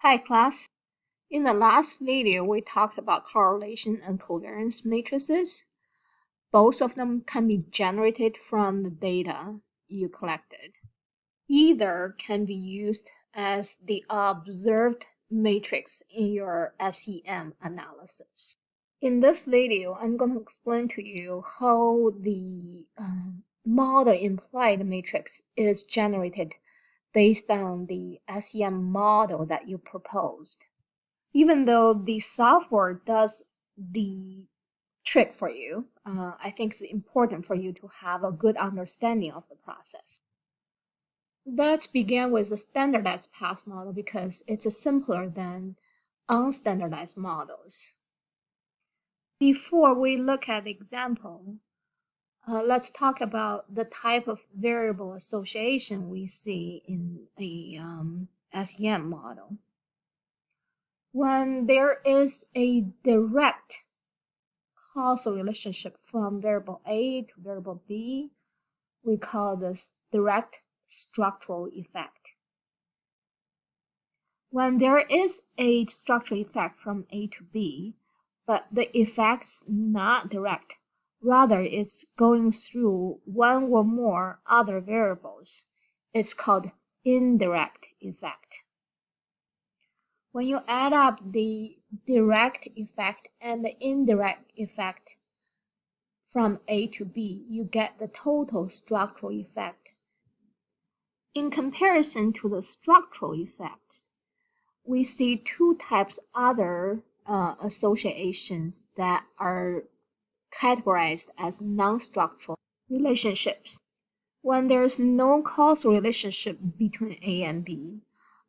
Hi class. In the last video, we talked about correlation and covariance matrices. Both of them can be generated from the data you collected. Either can be used as the observed matrix in your SEM analysis. In this video, I'm going to explain to you how the model implied matrix is generated based on the SEM model that you proposed. Even though the software does the trick for you, I think it's important for you to have a good understanding of the process. Let's begin with the standardized path model because it's simpler than unstandardized models. Before we look at the example, let's talk about the type of variable association we see in a SEM model. When there is a direct causal relationship from variable A to variable B, we call this direct structural effect. When there is a structural effect from A to B, but the effect's not direct, rather it's going through one or more other variables, it's called indirect effect. When you add up the direct effect and the indirect effect from A to B, you get the total structural effect. In comparison to the structural effect, we see two types of other associations that are categorized as non-structural relationships. When there's no causal relationship between A and B,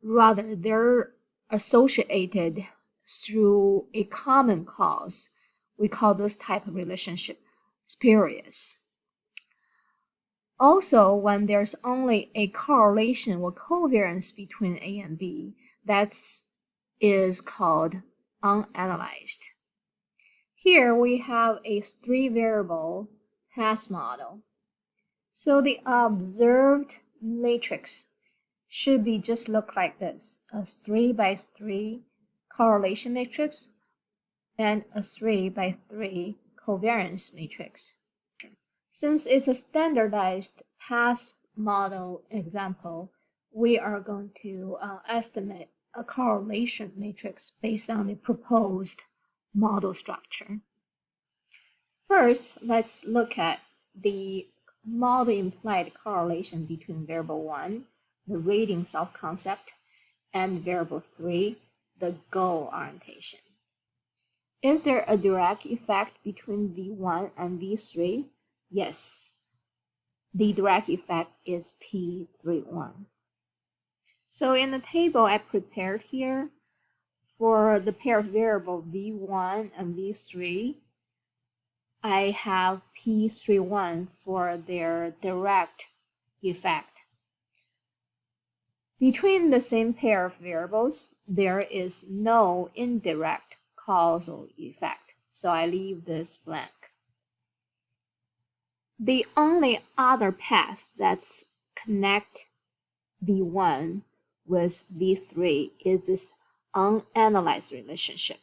rather they're associated through a common cause, we call this type of relationship spurious. Also, when there's only a correlation or covariance between A and B, that is called unanalyzed. Here we have a 3-variable path model. So the observed matrix should be just look like this, a 3x3 correlation matrix and a 3x3 covariance matrix. Since it's a standardized path model example, we are going to estimate a correlation matrix based on the proposed model structure. First, let's look at the model implied correlation between variable 1, the rating self-concept, and variable 3, the goal orientation. Is there a direct effect between V1 and V3? Yes. The direct effect is P31. So in the table I prepared here, for the pair of variable V1 and V3, I have P31 for their direct effect. Between the same pair of variables, there is no indirect causal effect, so I leave this blank. The only other path that's connect V1 with V3 is this unanalyzed relationship.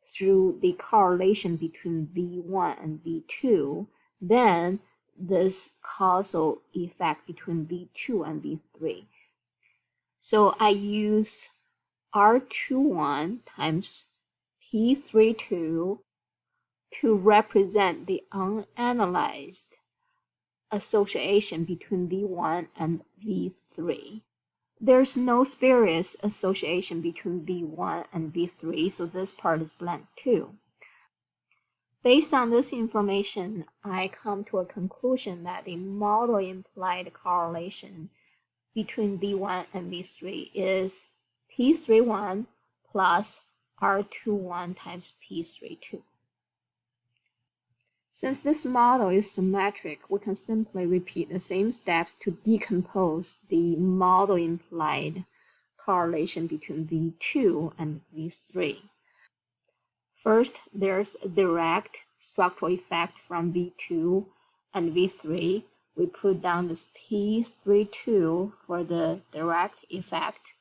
Through the correlation between V1 and V2, then this causal effect between V2 and V3. So I use R21 times P32 to represent the unanalyzed association between V1 and V3. There's no spurious association between V1 and V3, so this part is blank too. Based on this information, I come to a conclusion that the model implied correlation between V1 and V3 is P31 plus R21 times P32. Since this model is symmetric, we can simply repeat the same steps to decompose the model implied correlation between V2 and V3. First, there's a direct structural effect from V2 and V3. We put down this P32 for the direct effect,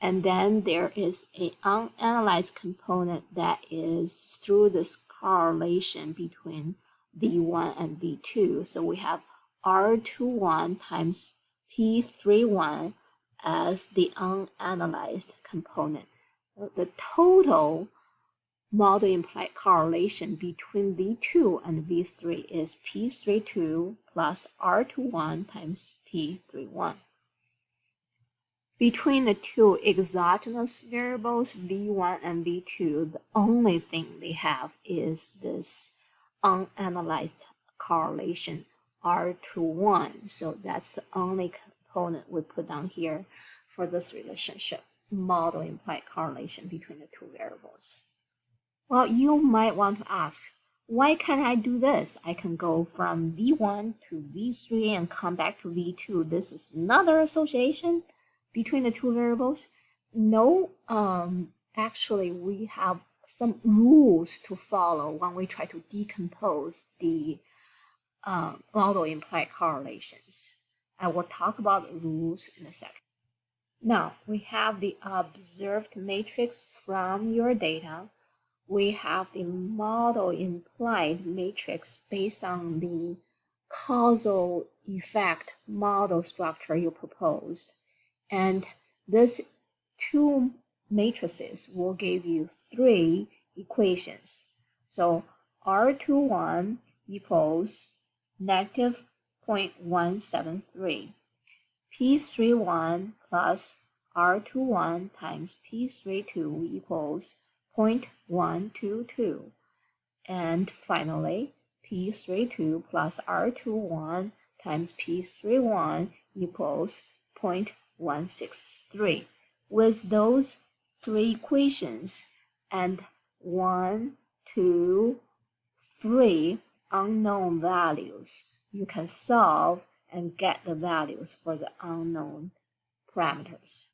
And then there is an unanalyzed component that is through this correlation between V1 and V2. So we have R21 times P31 as the unanalyzed component. The total model implied correlation between V2 and V3 is P32 plus R21 times P31. Between the two exogenous variables, V1 and V2, the only thing they have is this unanalyzed correlation, R21. So that's the only component we put down here for this relationship, model implied correlation between the two variables. Well, you might want to ask, why can't I do this? I can go from V1 to V3 and come back to V2. This is another association between the two variables. No, actually we have some rules to follow when we try to decompose the model implied correlations. I will talk about the rules in a second. Now, we have the observed matrix from your data. We have the model implied matrix based on the causal effect model structure you proposed. And these two matrices will give you three equations. So R21 equals negative 0.173. P31 plus R21 times P32 equals 0.122. And finally, P32 plus R21 times P31 equals 0.163. With those three equations and 1, 2, 3 unknown values, you can solve and get the values for the unknown parameters.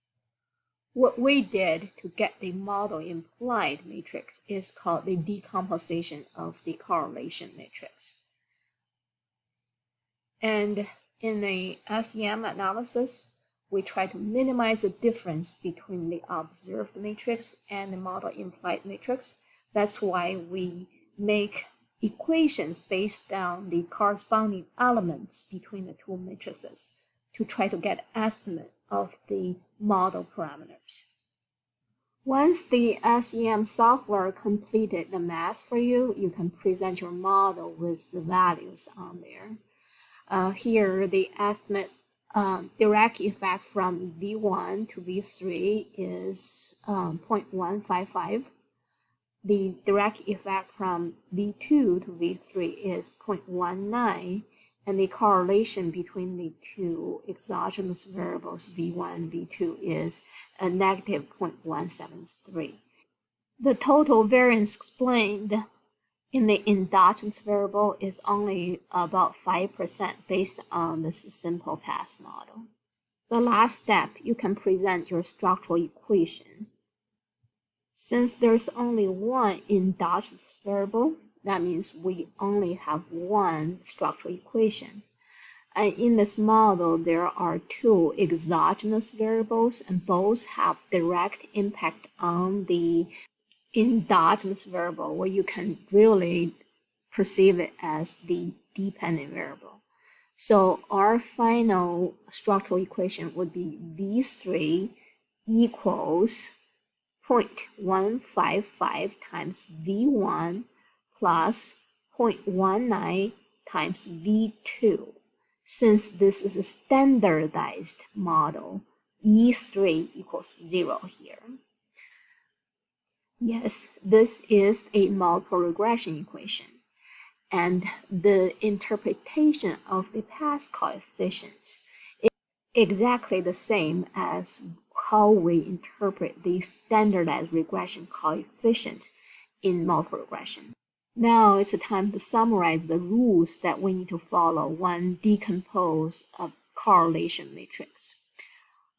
What we did to get the model implied matrix is called the decomposition of the correlation matrix. And in the SEM analysis, we try to minimize the difference between the observed matrix and the model implied matrix. That's why we make equations based on the corresponding elements between the two matrices to try to get an estimate of the model parameters. Once the SEM software completed the math for you, you can present your model with the values on there. Here, the estimate direct effect from V1 to V3 is 0.155. The direct effect from V2 to V3 is 0.19, and the correlation between the two exogenous variables V1 and V2 is a negative 0.173. The total variance explained in the endogenous variable is only about 5% based on this simple path model. The last step, you can present your structural equation. Since there's only one endogenous variable, that means we only have one structural equation. And in this model, there are two exogenous variables, and both have direct impact on the endogenous variable, where you can really perceive it as the dependent variable. So our final structural equation would be V3 equals 0.155 times V1 plus 0.19 times V2. Since this is a standardized model, E3 equals 0 here. Yes, this is a multiple regression equation, and the interpretation of the path coefficients is exactly the same as how we interpret the standardized regression coefficient in multiple regression. Now it's time to summarize the rules that we need to follow when decompose a correlation matrix.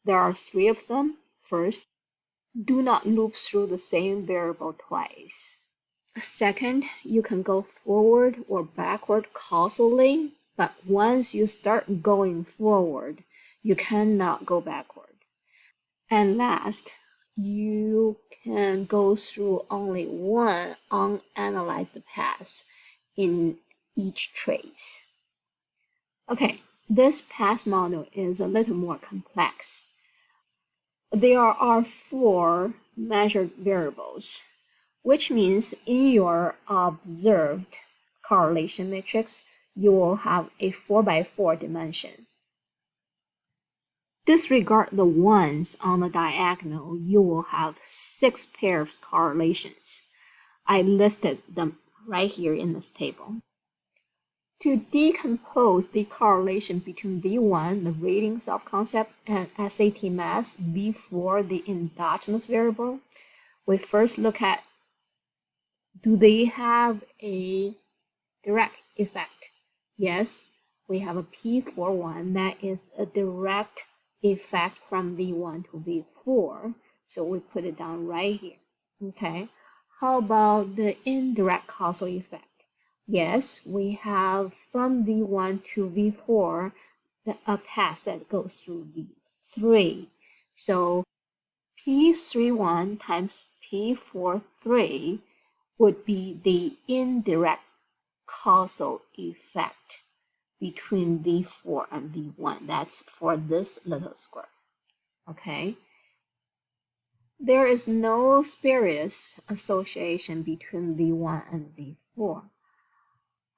There are 3 of them. First, do not loop through the same variable twice. Second, you can go forward or backward causally, but once you start going forward, you cannot go backward. And last, you can go through only one unanalyzed path in each trace. Okay, this path model is a little more complex. There are 4 measured variables, which means in your observed correlation matrix, you will have a 4x4 dimension. Disregard the ones on the diagonal, you will have 6 pairs of correlations. I listed them right here in this table. To decompose the correlation between V1, the rating self-concept, and SAT mass, V4, the endogenous variable, we first look at, do they have a direct effect? Yes, we have a P41 that is a direct effect from V1 to V4, so we put it down right here. Okay, how about the indirect causal effect? Yes, we have from V1 to V4 a path that goes through V3. So P31 times P43 would be the indirect causal effect between V4 and V1. That's for this little square. Okay. There is no spurious association between V1 and V4.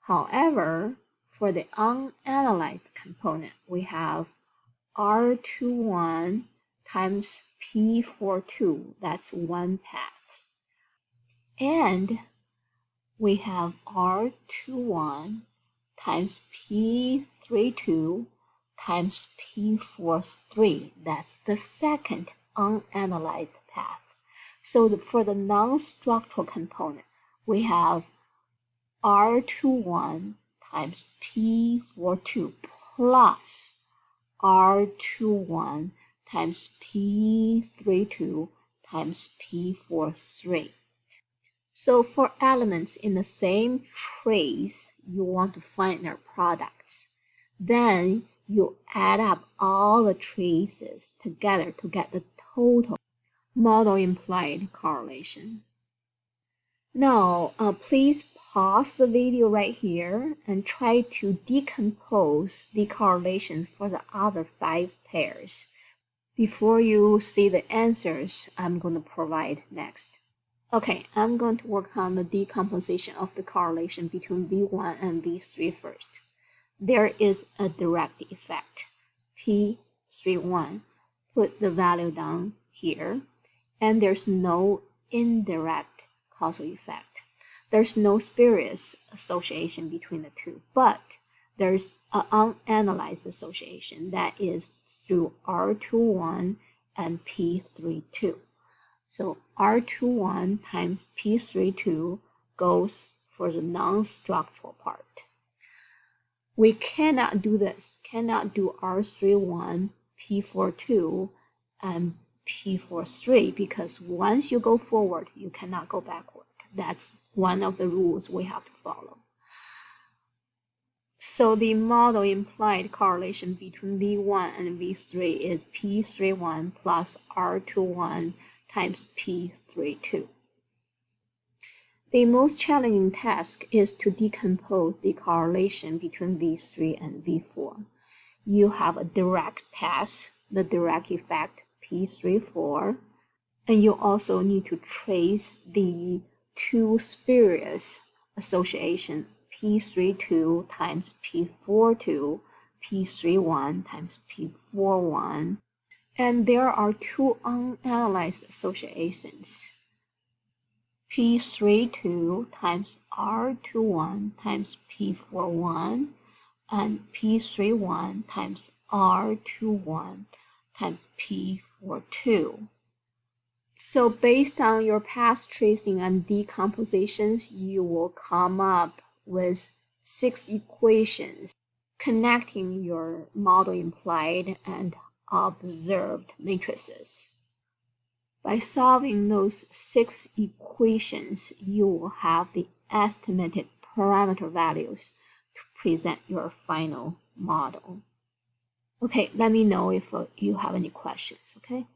However, for the unanalyzed component, we have R21 times P42, that's one path. And we have R21 times P32 times P43, that's the second unanalyzed path. So for the non-structural component, we have R21 times P42 plus R21 times P32 times P43. So for elements in the same trace, you want to find their products. Then you add up all the traces together to get the total model implied correlation. Now, please pause the video right here and try to decompose the correlations for the other 5 pairs before you see the answers I'm going to provide next. Okay, I'm going to work on the decomposition of the correlation between V1 and V3 first. There is a direct effect, P31. Put the value down here, and there's no indirect causal effect. There's no spurious association between the two, but there's an unanalyzed association that is through R21 and P32. So R21 times P32 goes for the non-structural part. We cannot do this, cannot do R31, P42, and P43 because once you go forward, you cannot go backward. That's one of the rules we have to follow. So the model implied correlation between V1 and V3 is P31 plus R21 times P32. The most challenging task is to decompose the correlation between V3 and V4. You have a direct path, the direct effect P34, and you also need to trace the 2 spurious association P32 times P42, P31 times P41, and there are 2 unanalyzed associations, P32 times R21 times P41, and P31 times R21 times P42. So based on your path tracing and decompositions, you will come up with 6 equations connecting your model implied and observed matrices. By solving those 6 equations, you will have the estimated parameter values to present your final model. Okay, let me know if you have any questions, okay?